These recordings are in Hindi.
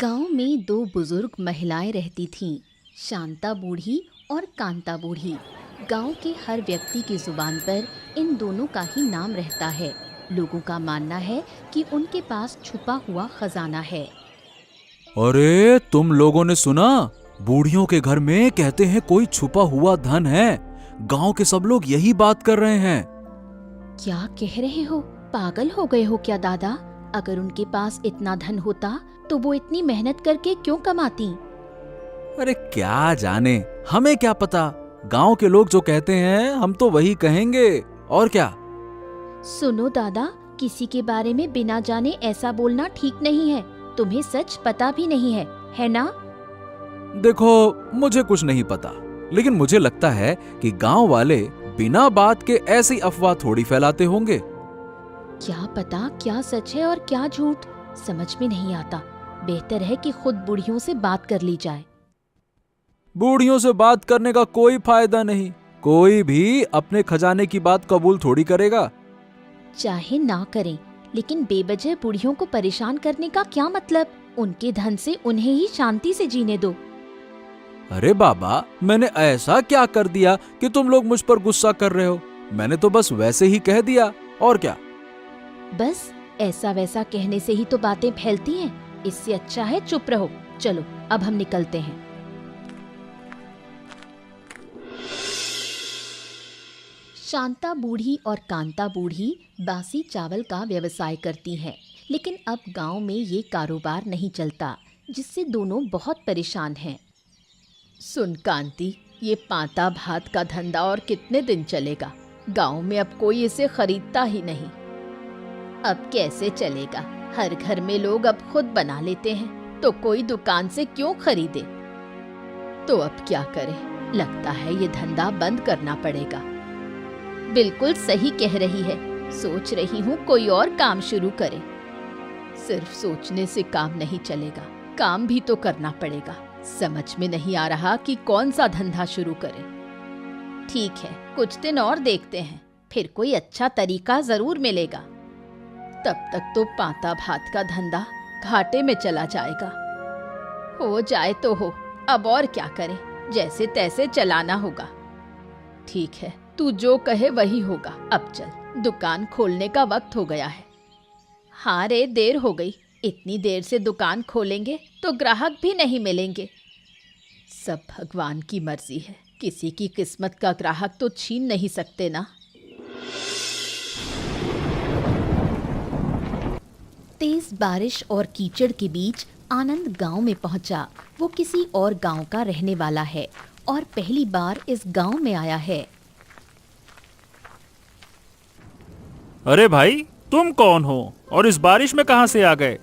गांव में दो बुजुर्ग महिलाएं रहती थीं, शांता बूढ़ी और कांता बूढ़ी। गांव के हर व्यक्ति की जुबान पर इन दोनों का ही नाम रहता है। लोगों का मानना है कि उनके पास छुपा हुआ खजाना है। अरे तुम लोगों ने सुना? बूढ़ियों के घर में कहते हैं कोई छुपा हुआ धन है। गांव के सब लोग यही बात कर रहे हैं। क्या कह रहे हो? पागल हो गए हो क्या दादा? अगर उनके पास इतना धन होता तो वो इतनी मेहनत करके क्यों कमाती? अरे क्या जाने, हमें क्या पता। गांव के लोग जो कहते हैं हम तो वही कहेंगे, और क्या। सुनो दादा, किसी के बारे में बिना जाने ऐसा बोलना ठीक नहीं है। तुम्हें सच पता भी नहीं है ना? देखो, मुझे कुछ नहीं पता, लेकिन मुझे लगता है कि गांव वाले बिना बात के ऐसी अफवाह थोड़ी फैलाते होंगे। क्या पता क्या सच है और क्या झूठ, समझ में नहीं आता। बेहतर है कि खुद बूढ़ियों से बात कर ली जाए। बूढ़ियों से बात करने का कोई फायदा नहीं। कोई भी अपने खजाने की बात कबूल थोड़ी करेगा। चाहे ना करें, लेकिन बेवजह बूढ़ियों को परेशान करने का क्या मतलब? उनके धन से उन्हें ही शांति से जीने दो। अरे बाबा, मैंने ऐसा क्या कर दिया कि तुम लोग मुझ पर गुस्सा कर रहे हो? मैंने तो बस वैसे ही कह दिया, और क्या। बस ऐसा वैसा कहने से ही तो बातें फैलती हैं। इससे अच्छा है चुप रहो। चलो अब हम निकलते हैं। शांता बूढ़ी और कांता बूढ़ी बासी चावल का व्यवसाय करती हैं, लेकिन अब गांव में ये कारोबार नहीं चलता, जिससे दोनों बहुत परेशान हैं। सुन कांति, ये पांता भात का धंधा और कितने दिन चलेगा? गांव में अब कोई इसे खरीदता ही नहीं। अब कैसे चलेगा? हर घर में लोग अब खुद बना लेते हैं, तो कोई दुकान से क्यों खरीदे? तो अब क्या करें? लगता है ये धंधा बंद करना पड़ेगा। बिल्कुल सही कह रही है। सोच रही हूँ कोई और काम शुरू करे। सिर्फ सोचने से काम नहीं चलेगा, काम भी तो करना पड़ेगा। समझ में नहीं आ रहा कि कौन सा धंधा शुरू करें। ठीक है, कुछ दिन और देखते हैं, फिर कोई अच्छा तरीका जरूर मिलेगा। तब तक तो पांता भात का धंधा घाटे में चला जाएगा। हो जाए तो हो, अब और क्या करें, जैसे तैसे चलाना होगा। ठीक है, तू जो कहे वही होगा। अब चल, दुकान खोलने का वक्त हो गया है। हाँ रे, देर हो गई। इतनी देर से दुकान खोलेंगे तो ग्राहक भी नहीं मिलेंगे। सब भगवान की मर्जी है, किसी की किस्मत का ग्राहक तो छीन नहीं सकते ना। तेज बारिश और कीचड़ के बीच आनंद गांव में पहुंचा। वो किसी और गांव का रहने वाला है और पहली बार इस गांव में आया है। अरे भाई, तुम कौन हो और इस बारिश में कहां से आ गए?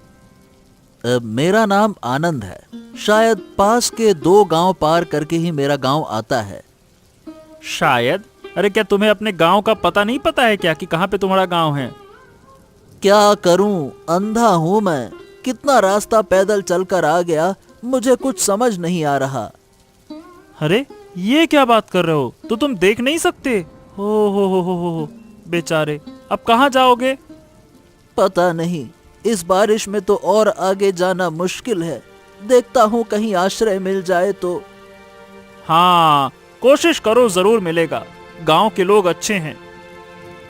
मेरा नाम आनंद है। शायद पास के 2 गांव पार करके ही मेरा गांव आता है। शायद? अरे क्या तुम्हें अपने गांव का पता नहीं पता है क्या कि कहां पे तुम्हारा गांव है? क्या करूं, अंधा हूं मैं। कितना रास्ता पैदल चलकर आ गया, मुझे कुछ समझ नहीं आ रहा। अरे ये क्या बात कर रहे हो? तो तुम देख नहीं सकते? हो बेचारे, अब कहां जाओगे? पता नहीं, इस बारिश में तो और आगे जाना मुश्किल है। देखता हूं कहीं आश्रय मिल जाए तो। हाँ, कोशिश करो, जरूर मिलेगा। गांव के लोग अच्छे हैं।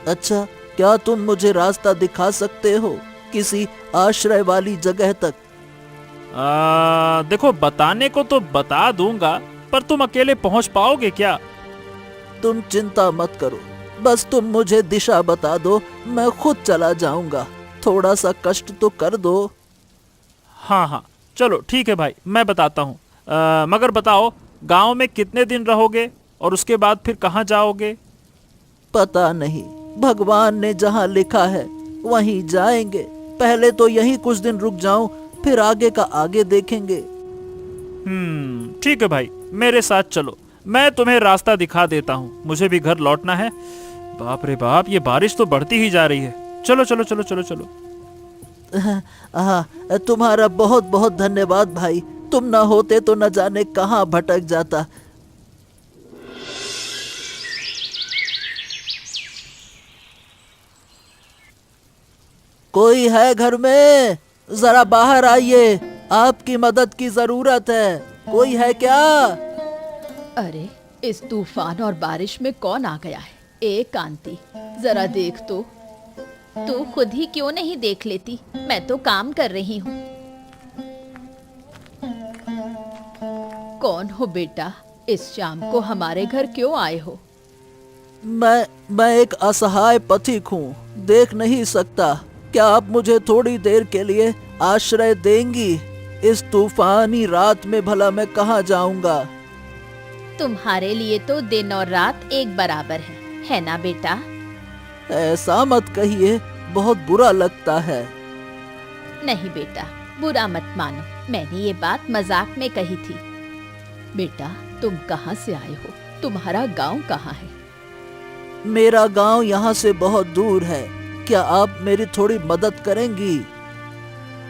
अच्छा, क्या तुम मुझे रास्ता दिखा सकते हो किसी आश्रय वाली जगह तक? देखो, बताने को तो बता दूंगा, पर तुम अकेले पहुंच पाओगे क्या? तुम चिंता मत करो, बस तुम मुझे दिशा बता दो, मैं खुद चला जाऊंगा। थोड़ा सा कष्ट तो कर दो। हाँ, चलो ठीक है भाई, मैं बताता हूँ। मगर बताओ, गांव में कितने दिन रहोगे और उसके बाद फिर कहाँ जाओगे? पता नहीं, भगवान ने जहाँ लिखा है वहीं जाएंगे। पहले तो यहीं कुछ दिन रुक जाऊं, फिर आगे का आगे देखेंगे। ठीक है भाई, मेरे साथ चलो, मैं तुम्हें रास्ता दिखा देता हूँ। मुझे भी घर लौटना है। बाप रे बाप, ये बारिश तो बढ़ती ही जा रही है। चलो चलो चलो चलो चलो। तुम्हारा बहुत बहुत धन्यवाद भाई। तुम ना होते तो न जाने कहाँ भटक जाता। कोई है घर में? जरा बाहर आइए, आपकी मदद की जरूरत है, कोई है क्या? अरे इस तूफान और बारिश में कौन आ गया है? ए कांति, जरा देख तो। तू खुद ही क्यों नहीं देख लेती? मैं तो काम कर रही हूँ। कौन हो बेटा? इस शाम को हमारे घर क्यों आए हो? मैं एक असहाय पथिक हूँ, देख नहीं सकता। क्या आप मुझे थोड़ी देर के लिए आश्रय देंगी? इस तूफानी रात में भला मैं कहाँ जाऊंगा? तुम्हारे लिए तो दिन और रात एक बराबर है ना बेटा? ऐसा मत कहिए, बहुत बुरा लगता है। नहीं बेटा, बुरा मत मानो, मैंने ये बात मजाक में कही थी। बेटा तुम कहाँ से आए हो? तुम्हारा गांव कहाँ है? मेरा गांव यहाँ से बहुत दूर है। क्या आप मेरी थोड़ी मदद करेंगी?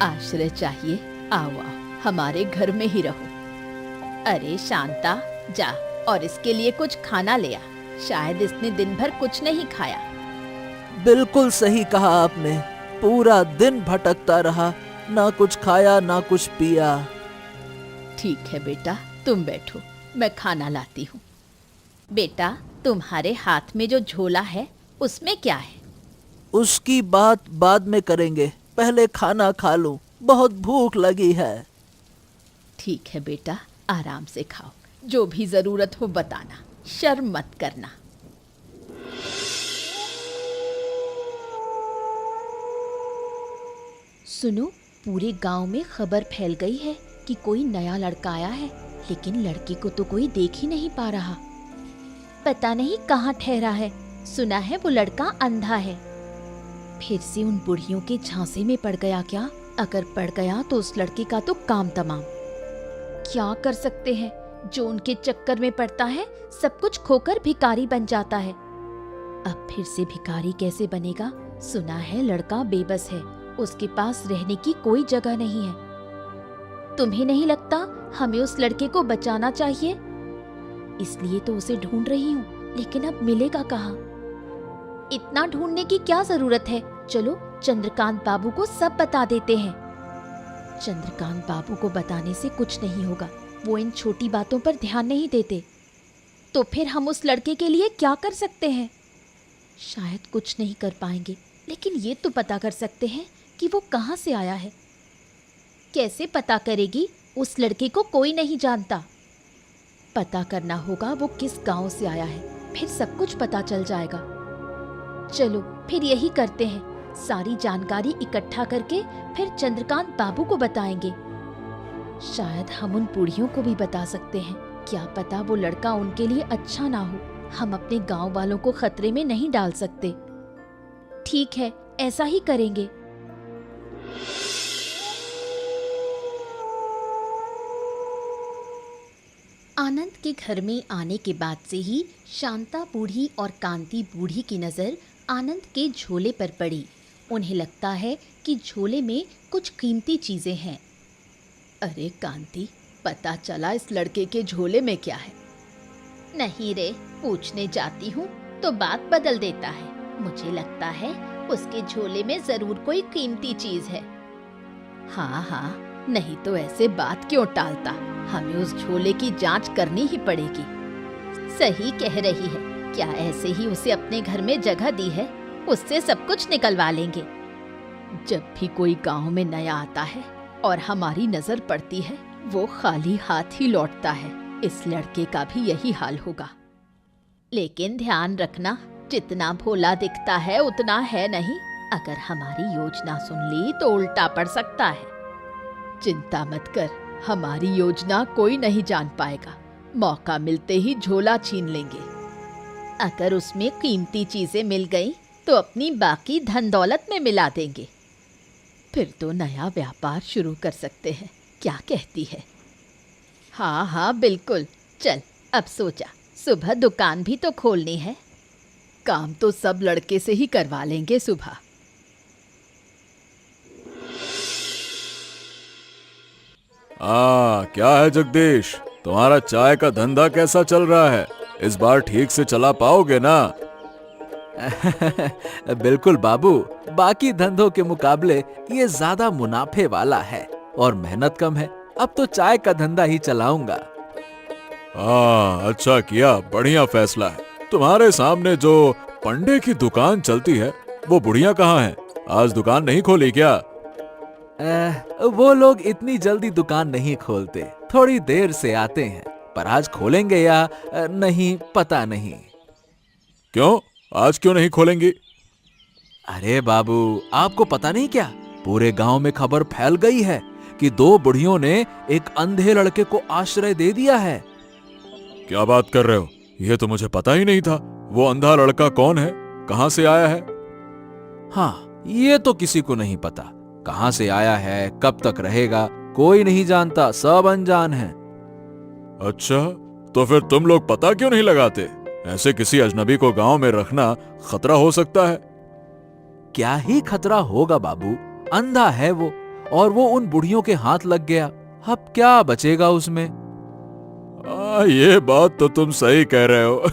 आश्रय चाहिए? आओ आओ, हमारे घर में ही रहो। अरे शांता, जा और इसके लिए कुछ खाना ले आ। शायद इसने दिन भर कुछ नहीं खाया। बिल्कुल सही कहा आपने, पूरा दिन भटकता रहा, ना कुछ खाया ना कुछ पिया। ठीक है बेटा, तुम बैठो, मैं खाना लाती हूँ। बेटा तुम्हारे हाथ में जो झोला है उसमें क्या है? उसकी बात बाद में करेंगे, पहले खाना खा लूं, बहुत भूख लगी है। ठीक है बेटा, आराम से खाओ, जो भी जरूरत हो बताना, शर्म मत करना। सुनो, पूरे गांव में खबर फैल गई है कि कोई नया लड़का आया है, लेकिन लड़के को तो कोई देख ही नहीं पा रहा। पता नहीं कहाँ ठहरा है। सुना है वो लड़का अंधा है। फिर से उन बुढ़ियों के झांसे में पड़ गया क्या? अगर पड़ गया तो उस लड़के का तो काम तमाम। क्या कर सकते हैं, जो उनके चक्कर में पड़ता है सब कुछ खोकर भिखारी बन जाता है। अब फिर से भिखारी कैसे बनेगा? सुना है लड़का बेबस है, उसके पास रहने की कोई जगह नहीं है। तुम्हें नहीं लगता हमें उस लड़के को बचाना चाहिए? इसलिए तो उसे ढूंढ रही हूँ, लेकिन अब मिलेगा कहाँ? इतना ढूंढने की क्या जरूरत है? चलो चंद्रकांत बाबू को सब बता देते हैं। चंद्रकांत बाबू को बताने से कुछ नहीं होगा, वो इन छोटी बातों पर ध्यान नहीं देते। तो फिर हम उस लड़के के लिए क्या कर सकते हैं? शायद कुछ नहीं कर पाएंगे, लेकिन ये तो पता कर सकते हैं कि वो कहाँ से आया है। कैसे पता करेगी? उस लड़के को कोई नहीं जानता। पता करना होगा वो किस गांव से आया है, फिर सब कुछ पता चल जाएगा। चलो फिर यही करते हैं, सारी जानकारी इकट्ठा करके फिर चंद्रकांत बाबू को बताएंगे। शायद हम उन बूढ़ियों को भी बता सकते हैं, क्या पता वो लड़का उनके लिए अच्छा ना हो। हम अपने गांव वालों को खतरे में नहीं डाल सकते। ठीक है, ऐसा ही करेंगे। आनंद के घर में आने के बाद से ही शांता बूढ़ी और कांति बूढ़ी की नज़र आनंद के झोले पर पड़ी। उन्हें लगता है कि झोले में कुछ कीमती चीज़ें हैं। अरे कांति, पता चला इस लड़के के झोले में क्या है? नहीं रे, पूछने जाती हूँ तो बात बदल देता है। मुझे लगता है उसके झोले में ज़रूर कोई कीमती चीज़ है। हाँ हाँ, नहीं तो ऐसे बात क्यों टालता? हमें उस झोले की जांच करनी ही पड़ेगी। सही कह रही है, क्या ऐसे ही उसे अपने घर में जगह दी है? उससे सब कुछ निकलवा लेंगे। जब भी कोई गांव में नया आता है और हमारी नजर पड़ती है, वो खाली हाथ ही लौटता है। इस लड़के का भी यही हाल होगा। लेकिन ध्यान रखना, जितना भोला दिखता है उतना है नहीं। अगर हमारी योजना सुन ली तो उल्टा पड़ सकता है। चिंता मत कर, हमारी योजना कोई नहीं जान पाएगा। मौका मिलते ही झोला छीन लेंगे। अगर उसमें कीमती चीजें मिल गई तो अपनी बाकी धन दौलत में मिला देंगे। फिर तो नया व्यापार शुरू कर सकते हैं। क्या कहती है? हाँ हाँ बिल्कुल। चल अब सो जा, सुबह दुकान भी तो खोलनी है। काम तो सब लड़के से ही करवा लेंगे सुबह। क्या है जगदीश, तुम्हारा चाय का धंधा कैसा चल रहा है? इस बार ठीक से चला पाओगे ना? बिल्कुल बाबू, बाकी धंधों के मुकाबले ये ज्यादा मुनाफे वाला है। और मेहनत कम है। अब तो चाय का धंधा ही चलाऊंगा। हाँ, अच्छा किया, बढ़िया फैसला है। तुम्हारे सामने जो पंडे की दुकान चलती है, वो बुढ़िया कहाँ है? आज दुकान नहीं खोली क्या? वो लोग इतनी जल्दी दुकान नहीं खोलते, थोड़ी देर से आते हैं, पर आज खोलेंगे या नहीं पता नहीं। क्यों? आज क्यों नहीं खोलेंगी? अरे बाबू, आपको पता नहीं क्या, पूरे गांव में खबर फैल गई है कि 2 बुढ़ियों ने एक अंधे लड़के को आश्रय दे दिया है। क्या बात कर रहे हो? ये तो मुझे पता ही नहीं था। वो अंधा लड़का कौन है? कहाँ से आया है? हाँ, ये तो किसी को नहीं पता। कहां से आया है, कब तक रहेगा, कोई नहीं जानता, सब अनजान हैं। अच्छा, तो फिर तुम लोग पता क्यों नहीं लगाते? ऐसे किसी अजनबी को गांव में रखना खतरा हो सकता है। क्या ही खतरा होगा बाबू, अंधा है वो, और वो उन बुढ़ियों के हाथ लग गया, अब क्या बचेगा उसमें। ये बात तो तुम सही कह रहे हो।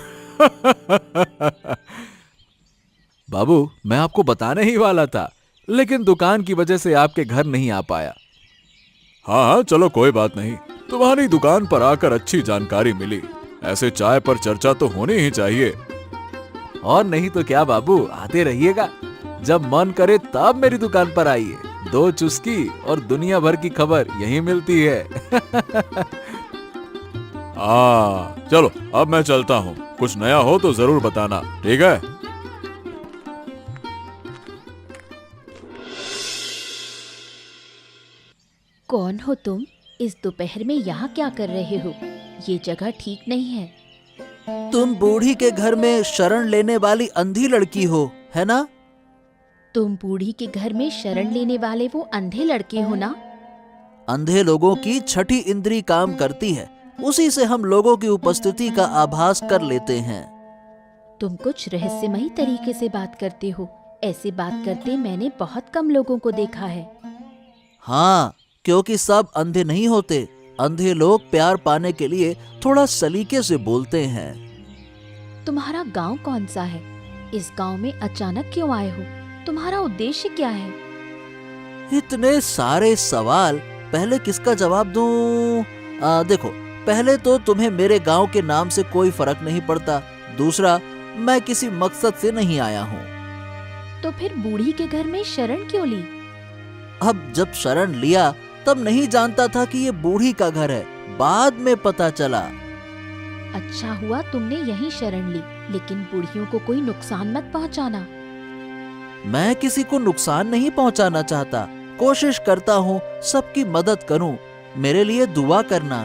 बाबू, मैं आपको बताने ही वाला था, लेकिन दुकान की वजह से आपके घर नहीं आ पाया। हाँ, चलो कोई बात नहीं। तुम्हारी दुकान पर आकर अच्छी जानकारी मिली। ऐसे चाय पर चर्चा तो होनी ही चाहिए। और नहीं तो क्या बाबू, आते रहिएगा। जब मन करे तब मेरी दुकान पर आइए। 2 चुस्की और दुनिया भर की खबर यहीं मिलती है। चलो अब मैं चलता हूँ। कुछ नया हो तो जरूर बताना, ठीक है? कौन हो तुम? इस दोपहर में यहाँ क्या कर रहे हो? ये जगह ठीक नहीं है। तुम बूढ़ी के घर में शरण लेने वाली अंधी लड़की हो, है ना? तुम बूढ़ी के घर में शरण लेने वाले वो अंधे लड़के हो ना? अंधे लोगों की छठी इंद्री काम करती है, उसी से हम लोगों की उपस्थिति का आभास कर लेते हैं। तुम कुछ रहस्यमयी तरीके से बात करते हो। ऐसे बात करते मैंने बहुत कम लोगों को देखा है। हाँ, क्योंकि सब अंधे नहीं होते। अंधे लोग प्यार पाने के लिए थोड़ा सलीके से बोलते हैं। तुम्हारा गांव कौन सा है? इस गांव में अचानक क्यों आए हो? तुम्हारा उद्देश्य क्या है? इतने सारे सवाल, पहले किसका जवाब दूं? देखो, पहले तो तुम्हें मेरे गांव के नाम से कोई फर्क नहीं पड़ता। दूसरा, मैं किसी मकसद से नहीं आया हूँ। तो फिर बूढ़ी के घर में शरण क्यों ली? अब जब शरण लिया तब नहीं जानता था कि ये बूढ़ी का घर है, बाद में पता चला। अच्छा हुआ तुमने यहीं शरण ली, लेकिन बूढ़ियों को कोई नुकसान मत पहुंचाना। मैं किसी को नुकसान नहीं पहुंचाना चाहता, कोशिश करता हूँ सबकी मदद करूँ। मेरे लिए दुआ करना।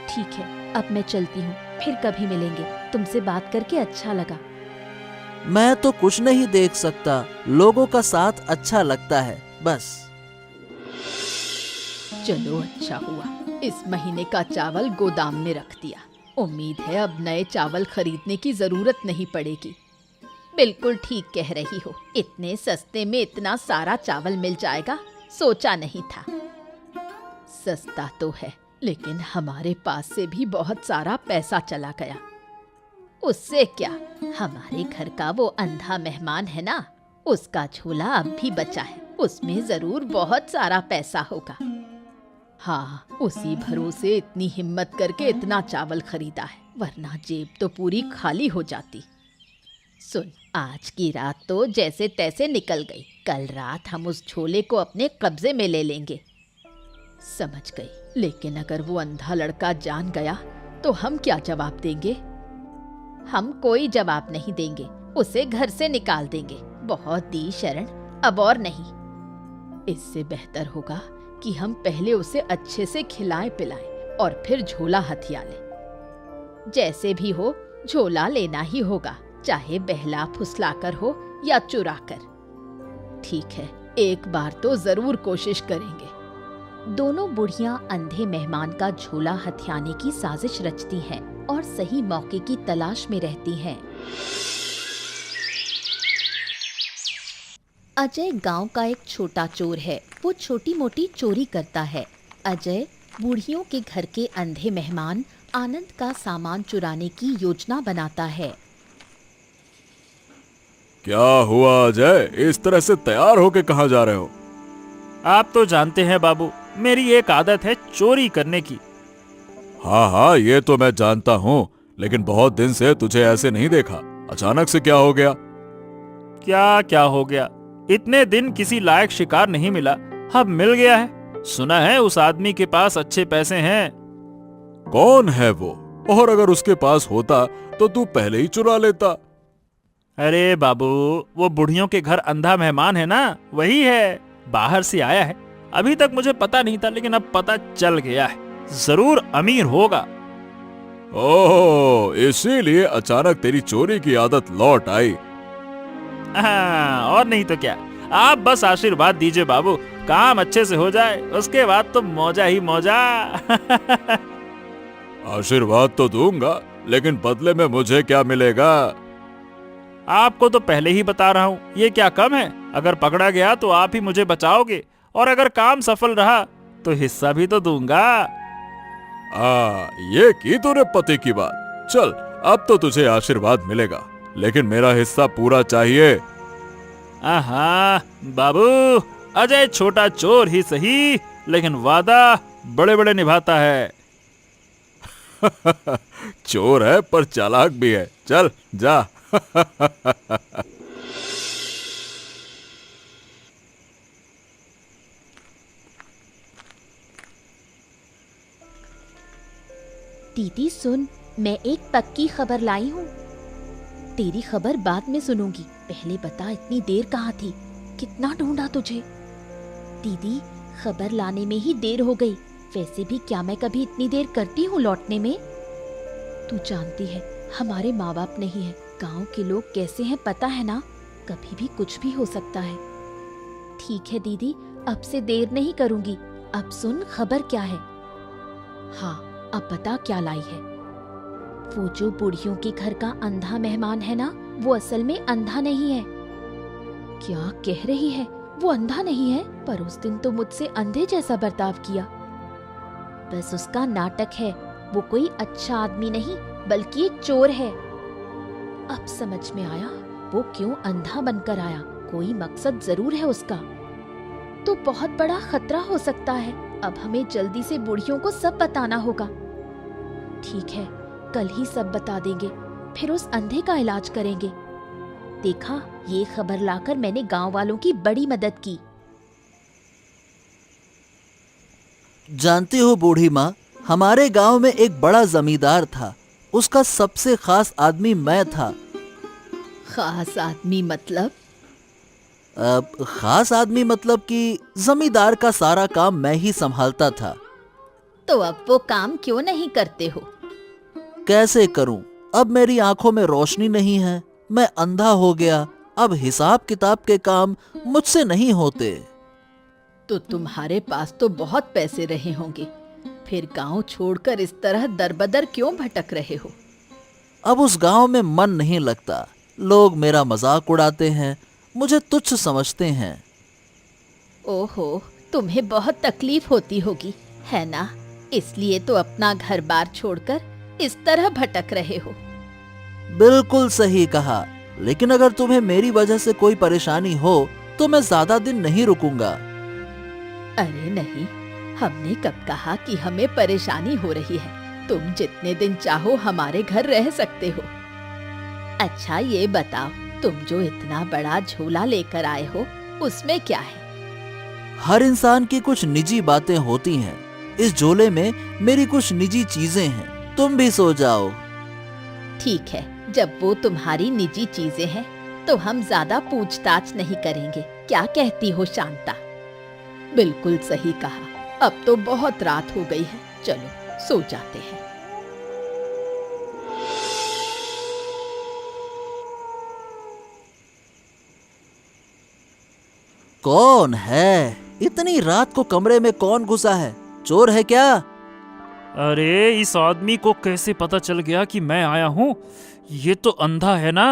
ठीक है, अब मैं चलती हूँ, फिर कभी मिलेंगे। तुमसे बात करके अच्छा लगा। मैं तो कुछ नहीं देख सकता, लोगों का साथ अच्छा लगता है, बस। चलो अच्छा हुआ, इस महीने का चावल गोदाम में रख दिया। उम्मीद है अब नए चावल खरीदने की जरूरत नहीं पड़ेगी। बिल्कुल ठीक कह रही हो, इतने सस्ते में इतना सारा चावल मिल जाएगा, सोचा नहीं था। सस्ता तो है, लेकिन हमारे पास से भी बहुत सारा पैसा चला गया। उससे क्या, हमारे घर का वो अंधा मेहमान है ना, उसका झोला अब भी बचा है, उसमें जरूर बहुत सारा पैसा होगा। हाँ, उसी भरोसे इतनी हिम्मत करके इतना चावल खरीदा है, वरना जेब तो पूरी खाली हो जाती। सुन, आज की रात तो जैसे तैसे निकल गई, कल रात हम उस झोले को अपने कब्जे में ले लेंगे। समझ गई, लेकिन अगर वो अंधा लड़का जान गया तो हम क्या जवाब देंगे? हम कोई जवाब नहीं देंगे, उसे घर से निकाल देंगे। बहुत दी शरण, अब और नहीं। इससे बेहतर होगा कि हम पहले उसे अच्छे से खिलाएं पिलाएं और फिर झोला हथिया लें। जैसे भी हो, झोला लेना ही होगा, चाहे बहला फुसलाकर हो या चुराकर। ठीक है, एक बार तो जरूर कोशिश करेंगे। दोनों बुढ़ियां अंधे मेहमान का झोला हथियाने की साजिश रचती हैं और सही मौके की तलाश में रहती हैं। अजय गांव का एक छोटा चोर है। वो छोटी मोटी चोरी करता है। अजय बूढ़ियों के घर के अंधे मेहमान आनंद का सामान चुराने की योजना बनाता है। क्या हुआ अजय, इस तरह से तैयार होके कहाँ जा रहे हो? आप तो जानते हैं बाबू, मेरी एक आदत है चोरी करने की। हाँ हाँ, ये तो मैं जानता हूँ, लेकिन बहुत दिन से तुझे ऐसे नहीं देखा। अचानक से क्या हो गया? क्या क्या हो गया? इतने दिन किसी लायक शिकार नहीं मिला, अब मिल गया है। सुना है उस आदमी के पास अच्छे पैसे हैं। कौन है वो? और अगर उसके पास होता तो तू पहले ही चुरा लेता। अरे बाबू, वो बुढ़ियों के घर अंधा मेहमान है ना, वही है। बाहर से आया है, अभी तक मुझे पता नहीं था, लेकिन अब पता चल गया है। जरूर अमीर होगा। ओह, इसीलिए अचानक तेरी चोरी की आदत लौट आई। हाँ, और नहीं तो क्या। आप बस आशीर्वाद दीजिए बाबू, काम अच्छे से हो जाए, उसके बाद तो मौजा ही मौजा। आशीर्वाद तो दूंगा, लेकिन बदले में मुझे क्या मिलेगा? आपको तो पहले ही बता रहा हूँ, ये क्या कम है? अगर पकड़ा गया तो आप ही मुझे बचाओगे, और अगर काम सफल रहा तो हिस्सा भी तो दूंगा। ये की तूने पति की बात। चल, अब तो तुझे आशीर्वाद मिलेगा, लेकिन मेरा हिस्सा पूरा चाहिए। आहा बाबू, अजय छोटा चोर ही सही, लेकिन वादा बड़े बड़े निभाता है। चोर है पर चालाक भी है। चल जा। दीदी सुन, मैं एक पक्की खबर लाई हूँ। तेरी खबर बाद में सुनूंगी, पहले बता इतनी देर कहाँ थी? कितना ढूंढा तुझे? दीदी, खबर लाने में ही देर हो गई। वैसे भी क्या मैं कभी इतनी देर करती हूँ लौटने में? तू जानती है हमारे माँ बाप नहीं है, गांव के लोग कैसे हैं पता है ना, कभी भी कुछ भी हो सकता है। ठीक है दीदी, अब से देर नहीं करूंगी। अब सुन खबर क्या है। हाँ, अब बता क्या लाई है। वो जो बुढ़ियों के घर का अंधा मेहमान है ना, वो असल में अंधा नहीं है। क्या कह रही है? वो अंधा नहीं है, पर उस दिन तो मुझसे अंधे जैसा बर्ताव किया। बस उसका नाटक है, वो कोई अच्छा आदमी नहीं बल्कि एक चोर है। अब समझ में आया वो क्यों अंधा बनकर आया, कोई मकसद जरूर है उसका। तो बहुत बड़ा खतरा हो सकता है। अब हमें जल्दी से बुढ़ियों को सब बताना होगा। ठीक है, कल ही सब बता देंगे, फिर उस अंधे का इलाज करेंगे। देखा, ये खबर लाकर मैंने गांव वालों की बड़ी मदद की। जानती हो बूढ़ी माँ, हमारे गांव में एक बड़ा जमींदार था। उसका सबसे खास आदमी मैं था। खास आदमी मतलब? खास आदमी मतलब कि जमींदार का सारा काम मैं ही संभालता था। तो अब वो काम क्यों नहीं करते हो? कैसे करूं? अब मेरी आंखों में रोशनी नहीं है, मैं अंधा हो गया। अब हिसाब किताब के काम मुझसे नहीं होते। तो तुम्हारे पास तो बहुत पैसे रहे होंगे, फिर गांव छोड़कर इस तरह दरबदर क्यों भटक रहे हो? अब उस गांव में मन नहीं लगता। लोग मेरा मजाक उड़ाते हैं, मुझे तुच्छ समझते हैं। ओहो, तुम्हें बहुत तकलीफ होती होगी, है ना? इसलिए तो अपना घर बार छोड़कर इस तरह भटक रहे हो। बिल्कुल सही कहा, लेकिन अगर तुम्हें मेरी वजह से कोई परेशानी हो तो मैं ज्यादा दिन नहीं रुकूंगा। अरे नहीं, हमने कब कहा कि हमें परेशानी हो रही है? तुम जितने दिन चाहो हमारे घर रह सकते हो। अच्छा ये बताओ, तुम जो इतना बड़ा झोला लेकर आए हो, उसमें क्या है? हर इंसान की कुछ निजी बातें होती हैं। इस झोले में मेरी कुछ निजी चीजें हैं। तुम भी सो जाओ। ठीक है, जब वो तुम्हारी निजी चीजें हैं तो हम ज्यादा पूछताछ नहीं करेंगे। क्या कहती हो शांता? बिल्कुल सही कहा। अब तो बहुत रात हो गई है, चलो सो जाते हैं। कौन है? इतनी रात को कमरे में कौन घुसा है? चोर है क्या? अरे, इस आदमी को कैसे पता चल गया कि मैं आया हूँ? ये तो अंधा है ना?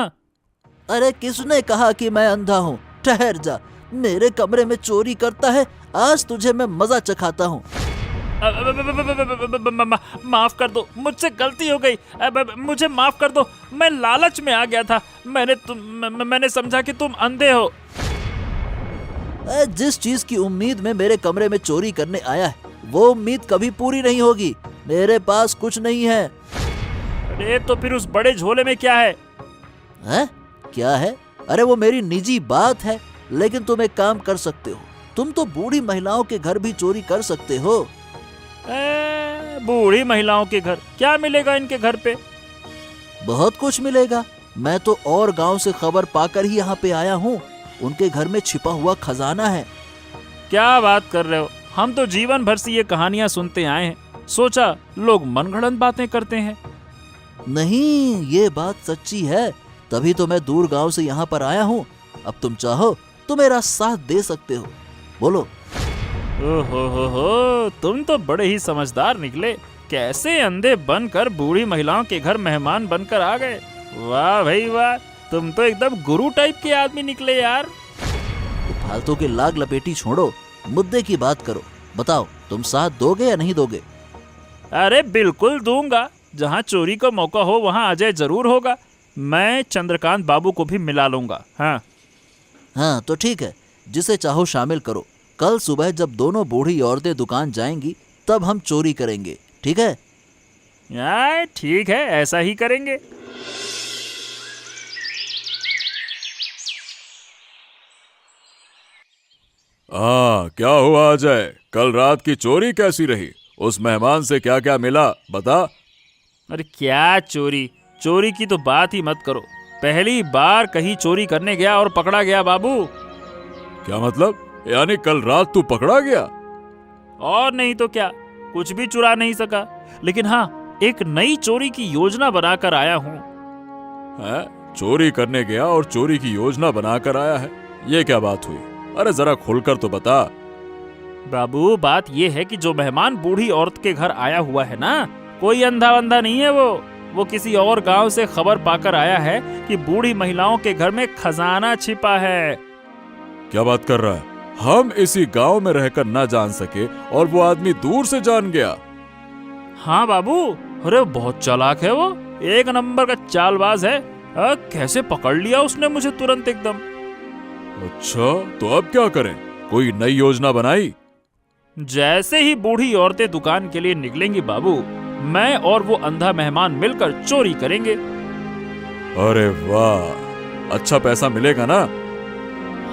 अरे किसने कहा कि मैं अंधा हूँ? ठहर जा, मेरे कमरे में चोरी करता है। आज तुझे मैं मजा चखाता हूँ। माफ कर दो, मुझसे गलती हो गई। मुझे माफ कर दो, मैं लालच में आ गया था। मैंने समझा कि तुम अंधे हो। जिस चीज की उम्मीद में मेरे कमरे में चोरी करने आया है वो उम्मीद कभी पूरी नहीं होगी। मेरे पास कुछ नहीं है। अरे तो फिर उस बड़े झोले में क्या है? हैं? क्या है? अरे वो मेरी निजी बात है। लेकिन तुम एक काम कर सकते हो, तुम तो बूढ़ी महिलाओं के घर भी चोरी कर सकते हो। बूढ़ी महिलाओं के घर क्या मिलेगा इनके घर पे? बहुत कुछ मिलेगा। मैं तो और गांव से खबर पाकर ही यहाँ पे आया हूँ। उनके घर में छिपा हुआ खजाना है। क्या बात कर रहे हो? हम तो जीवन भर से ये कहानियां सुनते आए हैं, सोचा लोग मनगढ़ंत बातें करते हैं। नहीं, ये बात सच्ची है। तभी तो मैं दूर गांव से यहाँ पर आया हूँ। अब तुम चाहो तो मेरा साथ दे सकते हो। बोलो। हो, तुम तो बड़े ही समझदार निकले। कैसे अंधे बनकर बूढ़ी महिलाओं के घर मेहमान बनकर आ गए। वाह भाई वाह, तुम तो एकदम गुरु टाइप के आदमी निकले यार। तो फालतू के लाग लपेटी छोड़ो, मुद्दे की बात करो। बताओ, तुम साथ दोगे या नहीं दोगे? अरे बिल्कुल दूंगा। जहाँ चोरी का मौका हो वहाँ अजय जरूर होगा। मैं चंद्रकांत बाबू को भी मिला लूंगा। हाँ तो ठीक है, जिसे चाहो शामिल करो। कल सुबह जब दोनों बूढ़ी औरतें दुकान जाएंगी तब हम चोरी करेंगे, ठीक है? ठीक है, ऐसा ही करेंगे। क्या हुआ अजय? कल रात की चोरी कैसी रही? उस मेहमान से क्या क्या मिला बता। अरे क्या चोरी? चोरी की तो बात ही मत करो। पहली बार कहीं चोरी करने गया और पकड़ा गया बाबू। क्या मतलब? यानी कल रात तू पकड़ा गया? और नहीं तो क्या, कुछ भी चुरा नहीं सका। लेकिन हाँ, एक नई चोरी की योजना बनाकर आया हूँ। चोरी करने गया और चोरी की योजना बनाकर आया है? ये क्या बात हुई? अरे जरा खुलकर तो बता। बाबू, बात ये है कि जो मेहमान बूढ़ी औरत के घर आया हुआ है ना, कोई अंधा बंधा नहीं है। वो किसी और गांव से खबर पाकर आया है कि बूढ़ी महिलाओं के घर में खजाना छिपा है। क्या बात कर रहा है? हम इसी गांव में रहकर ना जान सके और वो आदमी दूर से जान गया? हाँ बाबू, अरे बहुत चालाक है वो, एक नंबर का चालबाज है। कैसे पकड़ लिया उसने मुझे तुरंत एकदम। अच्छा, तो अब क्या करें? कोई नई योजना बनाई? जैसे ही बूढ़ी औरतें दुकान के लिए निकलेंगी बाबू, मैं और वो अंधा मेहमान मिलकर चोरी करेंगे। अरे वाह, अच्छा पैसा मिलेगा ना?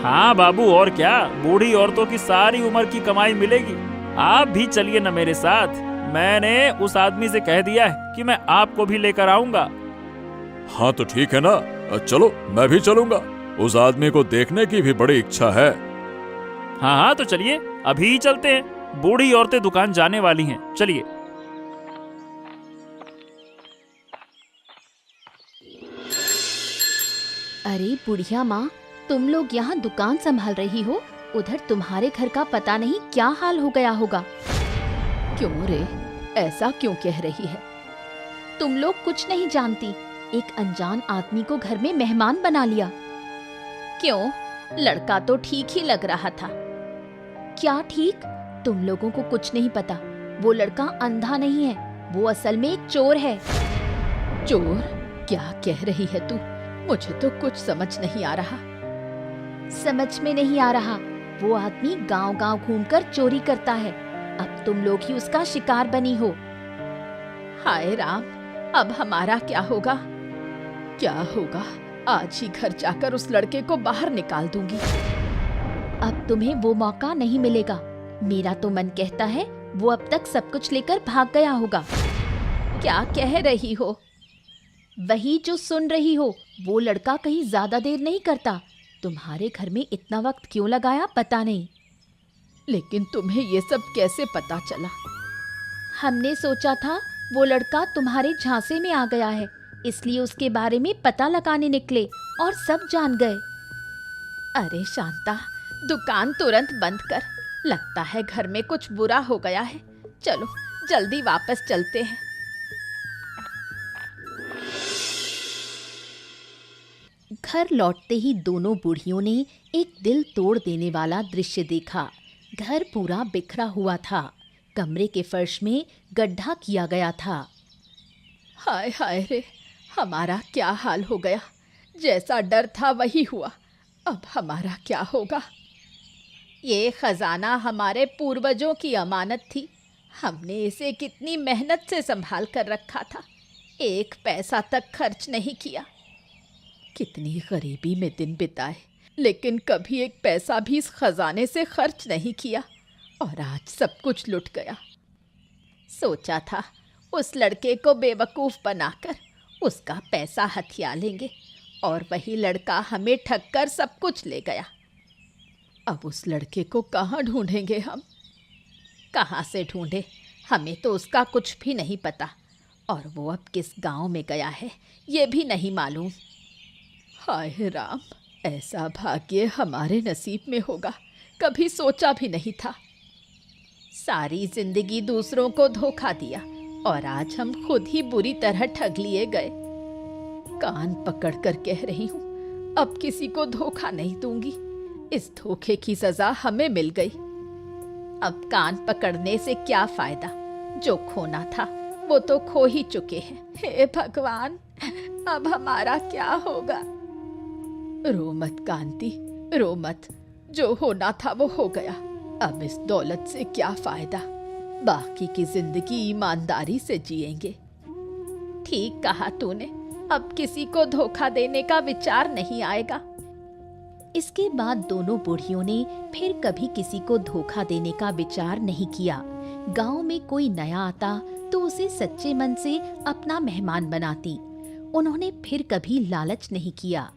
हाँ बाबू, और क्या, बूढ़ी औरतों की सारी उम्र की कमाई मिलेगी। आप भी चलिए ना मेरे साथ। मैंने उस आदमी से कह दिया है कि मैं आपको भी लेकर आऊंगा। हाँ तो ठीक है ना, चलो मैं भी चलूंगा। उस आदमी को देखने की भी बड़ी इच्छा है। हाँ तो चलिए, अभी ही चलते हैं। बूढ़ी औरतें दुकान जाने वाली हैं, चलिए। अरे बुढ़िया माँ, तुम लोग यहाँ दुकान संभाल रही हो, उधर तुम्हारे घर का पता नहीं क्या हाल हो गया होगा। क्यों रे, ऐसा क्यों कह रही है? तुम लोग कुछ नहीं जानती। एक अनजान आदमी को घर में मेहमान बना लिया। क्यों? लड़का तो ठीक ही लग रहा था। क्या ठीक? तुम लोगों को कुछ नहीं पता। वो लड़का अंधा नहीं है, वो असल में एक चोर है। चोर? क्या कह रही है तू? मुझे तो कुछ समझ नहीं आ रहा। समझ में नहीं आ रहा? वो आदमी गांव-गांव घूमकर चोरी करता है। अब तुम लोग ही उसका शिकार बनी हो। हाय राम, अब हमारा क्या होगा? क्या होगा? आज ही घर जाकर उस लड़के को बाहर निकाल दूंगी। अब तुम्हें वो मौका नहीं मिलेगा। मेरा तो मन कहता है वो अब तक सब कुछ लेकर भाग गया होगा। क्या कह रही हो? वही जो सुन रही हो। वो लड़का कहीं ज्यादा देर नहीं करता। तुम्हारे घर में इतना वक्त क्यों लगाया पता नहीं। लेकिन तुम्हें ये सब कैसे पता चला? हमने सोचा था वो लड़का तुम्हारे झांसे में आ गया है, इसलिए उसके बारे में पता लगाने निकले और सब जान गए। अरे शांता, दुकान तुरंत बंद कर। लगता है घर में कुछ बुरा हो गया है। चलो जल्दी वापस चलते हैं। घर लौटते ही दोनों बूढ़ियों ने एक दिल तोड़ देने वाला दृश्य देखा। घर पूरा बिखरा हुआ था। कमरे के फर्श में गड्ढा किया गया था। हाय हाय रे, हमारा क्या हाल हो गया। जैसा डर था वही हुआ। अब हमारा क्या होगा? ये खजाना हमारे पूर्वजों की अमानत थी। हमने इसे कितनी मेहनत से संभाल कर रखा था, एक पैसा तक खर्च नहीं किया। कितनी गरीबी में दिन बिताए, लेकिन कभी एक पैसा भी इस खजाने से खर्च नहीं किया, और आज सब कुछ लुट गया। सोचा था उस लड़के को बेवकूफ़ बनाकर उसका पैसा हथिया लेंगे, और वही लड़का हमें ठग कर सब कुछ ले गया। अब उस लड़के को कहाँ ढूंढेंगे हम? कहाँ से ढूंढे? हमें तो उसका कुछ भी नहीं पता, और वो अब किस गांव में गया है ये भी नहीं मालूम। हाय राम, ऐसा भाग्य हमारे नसीब में होगा, कभी सोचा भी नहीं था। सारी जिंदगी दूसरों को धोखा दिया, और आज हम खुद ही बुरी तरह ठग लिए गए। कान पकड़ कर कह रही हूँ, अब किसी को धोखा नहीं दूंगी। इस धोखे की सजा हमें मिल गई। अब कान पकड़ने से क्या फायदा? जो खोना था वो तो खो ही चुके हैं। हे भगवान, अब हमारा क्या होगा? रो मत कांति, रो मत। जो होना था वो हो गया। अब इस दौलत से क्या फायदा? बाकी की जिंदगी ईमानदारी से जिएंगे। ठीक कहा तूने, अब किसी को धोखा देने का विचार नहीं आएगा। इसके बाद दोनों बुढ़ियों ने फिर कभी किसी को धोखा देने का विचार नहीं किया। गांव में कोई नया आता तो उसे सच्चे मन से अपना मेहमान बनाती। उन्होंने फिर कभी लालच नहीं किया।